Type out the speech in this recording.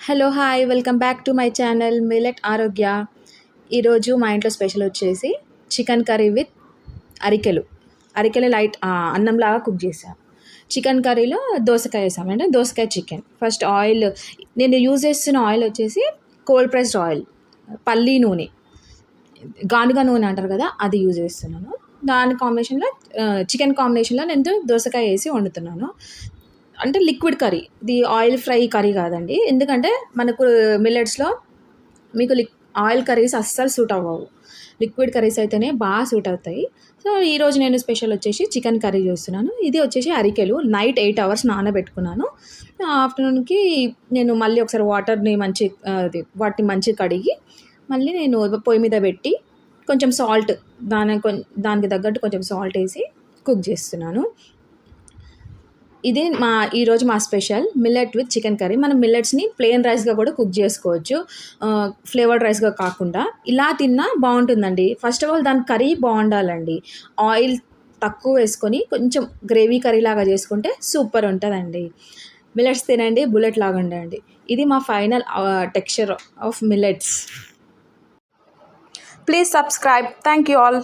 Hello hi welcome back to my channel millet Arogya. ఈరోజు మా ఇంట్లో స్పెషల్ వచ్చేసి చికెన్ కర్రీ విత్ అరికెలు లైట్ అన్నంలాగా కుక్ చేసాం. చికెన్ కర్రీలో దోసకాయ వేసామంటే దోసకాయ చికెన్. ఫస్ట్ ఆయిల్ నేను యూజ్ చేస్తున్న ఆయిల్ వచ్చేసి కోల్డ్ ప్రెస్డ్ ఆయిల్, పల్లీ నూనె, గానుగా నూనె అంటారు కదా, అది యూజ్ చేస్తున్నాను. దాని కాంబినేషన్లో చికెన్ కాంబినేషన్లో నేను దోసకాయ వేసి వండుతున్నాను. అంటే లిక్విడ్ కర్రీ, ఇది ఆయిల్ ఫ్రై కర్రీ కాదండి. ఎందుకంటే మనకు మిల్లెట్స్లో మీకు ఆయిల్ కర్రీస్ అస్సలు సూట్ అవ్వవు, లిక్విడ్ కర్రీస్ అయితేనే బాగా సూట్ అవుతాయి. సో ఈరోజు నేను స్పెషల్ వచ్చేసి చికెన్ కర్రీ చేస్తున్నాను. ఇది వచ్చేసి అరికెలు నైట్ 8 hours నానబెట్టుకున్నాను. ఆఫ్టర్నూన్కి నేను మళ్ళీ ఒకసారి వాటిని మంచిగా కడిగి మళ్ళీ నేను పొయ్యి మీద పెట్టి కొంచెం సాల్ట్, దానికి తగ్గట్టు కొంచెం సాల్ట్ వేసి కుక్ చేస్తున్నాను. ఇదే ఈరోజు మా special millet with chicken curry. మనం మిల్లెట్స్ని ప్లెయిన్ రైస్గా కూడా కుక్ చేసుకోవచ్చు, ఫ్లేవర్డ్ రైస్గా కాకుండా. ఇలా తిన్నా బాగుంటుందండి. ఫస్ట్ ఆఫ్ ఆల్ దాని కర్రీ బాగుండాలండి. ఆయిల్ తక్కువ వేసుకొని కొంచెం గ్రేవీ కర్రీ లాగా చేసుకుంటే సూపర్ ఉంటుందండి. మిల్లెట్స్ తినండి, బుల్లెట్ లాగా ఉండండి. ఇది మా final texture of millets. Please subscribe. Thank you all.